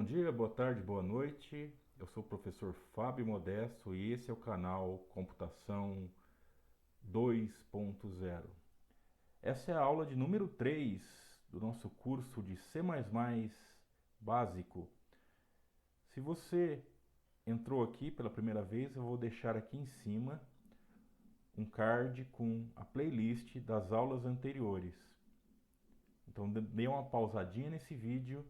dia, boa tarde, boa noite. Eu sou o professor Fábio Modesto e esse é o canal Computação 2.0. Essa é a aula de número 3 do nosso curso de C++ básico. Se você entrou aqui pela primeira vez, eu vou deixar aqui em cima um card com a playlist das aulas anteriores. Então dê uma pausadinha nesse vídeo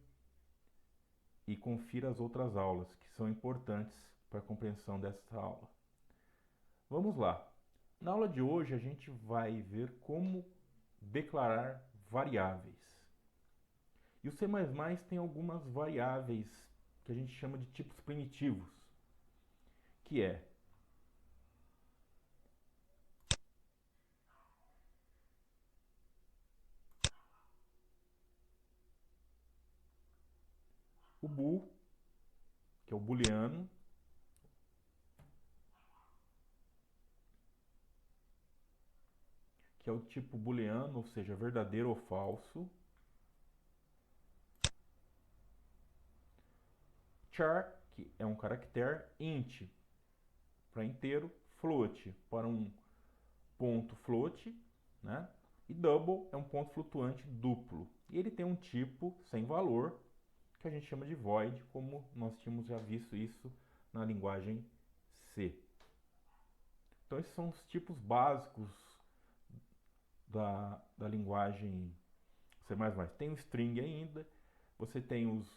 e confira as outras aulas, que são importantes para a compreensão desta aula. Vamos lá. Na aula de hoje a gente vai ver como declarar variáveis. E o C++ tem algumas variáveis que a gente chama de tipos primitivos, que é o bool, que é o booleano, que é o tipo booleano, ou seja, verdadeiro ou falso. Char, que é um caractere, int, para inteiro, float, para um ponto float, né? E double é um ponto flutuante duplo. E ele tem um tipo sem valor, que a gente chama de void, como nós tínhamos já visto isso na linguagem C. Então esses são os tipos básicos da linguagem C++. Tem o string ainda, você tem os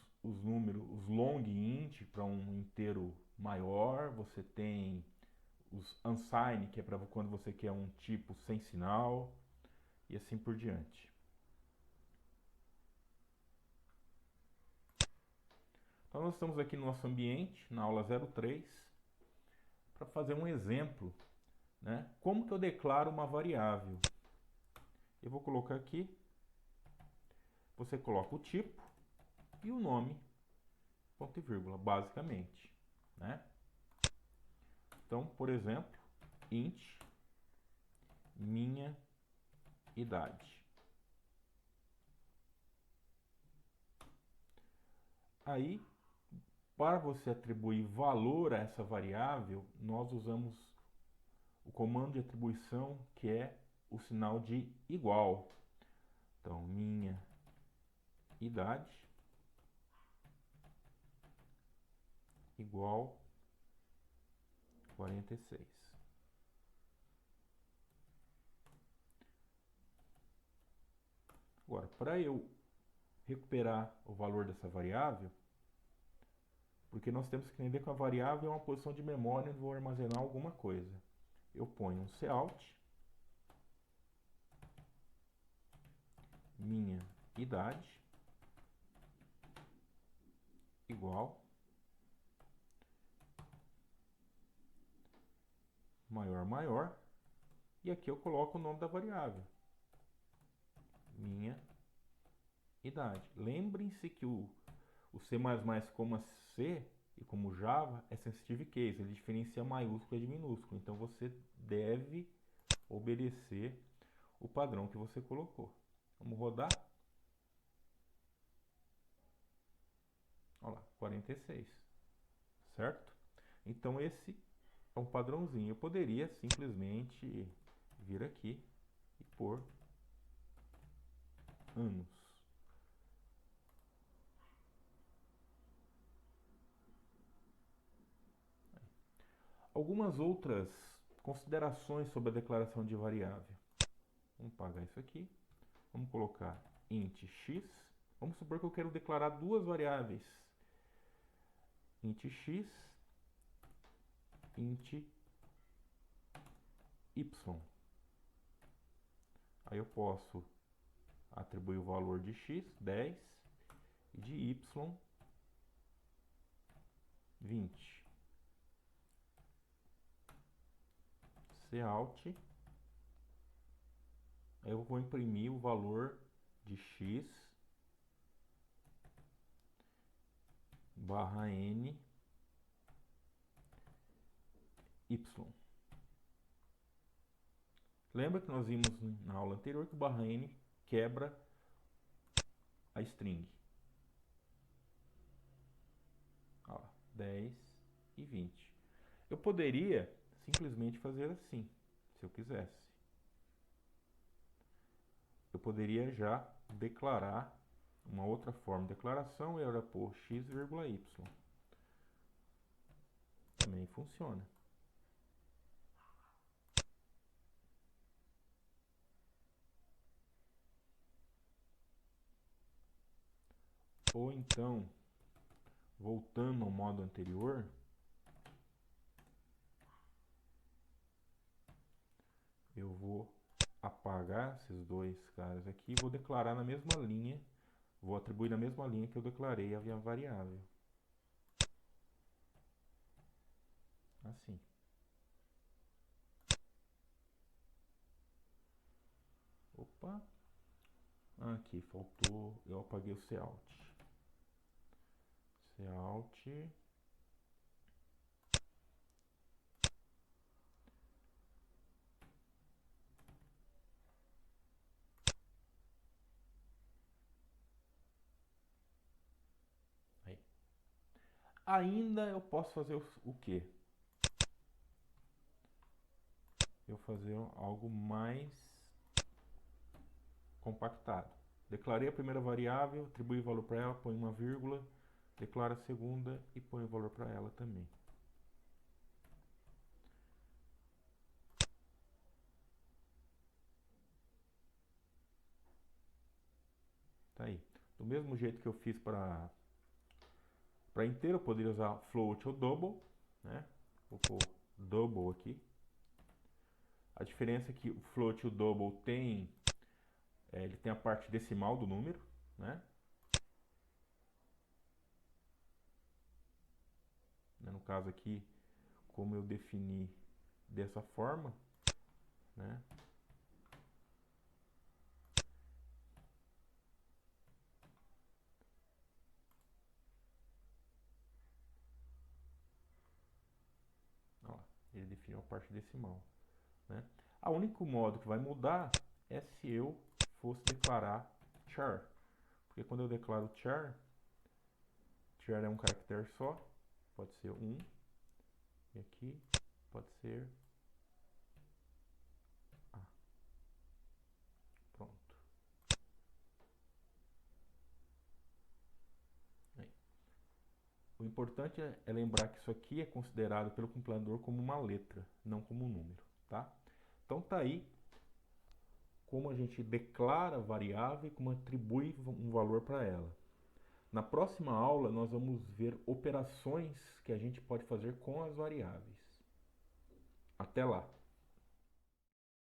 números, os long int para um inteiro maior, você tem os unsigned, que é para quando você quer um tipo sem sinal, e assim por diante. Então nós estamos aqui no nosso ambiente, na aula 03, para fazer um exemplo, né? Como que eu declaro uma variável? Eu vou colocar aqui, você coloca o tipo e o nome, ponto e vírgula, basicamente, né? Então, por exemplo, int minha idade. Aí, para você atribuir valor a essa variável, nós usamos o comando de atribuição que é o sinal de igual. Então, minha idade igual 46. Agora, para eu recuperar o valor dessa variável, porque nós temos que entender que a variável é uma posição de memória onde vou armazenar alguma coisa. Eu ponho um cout, minha idade igual maior, e aqui eu coloco o nome da variável, minha idade. Lembrem-se que o C++, como a C e como Java, é sensitive case, ele diferencia maiúsculo de minúsculo, então você deve obedecer o padrão que você colocou. Vamos rodar. Olha lá, 46, certo? Então esse é um padrãozinho. Eu poderia simplesmente vir aqui e pôr anos. Algumas outras considerações sobre a declaração de variável. Vamos apagar isso aqui. Vamos colocar int x. Vamos supor que eu quero declarar duas variáveis. Int x, int y. Aí eu posso atribuir o valor de x, 10, e de y, 20. Cout. Aí eu vou imprimir o valor de x barra n y. Lembra que nós vimos na aula anterior que o barra n quebra a string. 10 e 20. Eu poderia simplesmente fazer assim, se eu quisesse. Eu poderia já declarar uma outra forma de declaração, eu era por x, y. Também funciona. Ou então, voltando ao modo anterior, eu vou apagar esses dois caras aqui e vou declarar na mesma linha, vou atribuir na mesma linha que eu declarei a minha variável. Assim. Opa! Aqui, faltou, eu apaguei o cout. Cout. Aí. Ainda eu posso fazer o quê? Eu fazer algo mais compactado. Declarei a primeira variável, atribuí o valor para ela, põe uma vírgula, declaro a segunda e põe o valor para ela também. Tá aí. Do mesmo jeito que eu fiz para inteiro, eu poderia usar float ou double, né? Vou pôr double aqui. A diferença é que o float e o double tem, ele tem a parte decimal do número, né? No caso aqui, como eu defini dessa forma, né? Ó, ele definiu a parte decimal, né? O único modo que vai mudar é se eu fosse declarar char, porque quando eu declaro char é um caractere só, pode ser 1, e aqui pode ser A. Pronto. Aí. O importante é lembrar que isso aqui é considerado pelo compilador como uma letra, não como um número, tá? Então tá aí como a gente declara a variável e como atribui um valor para ela. Na próxima aula nós vamos ver operações que a gente pode fazer com as variáveis. Até lá!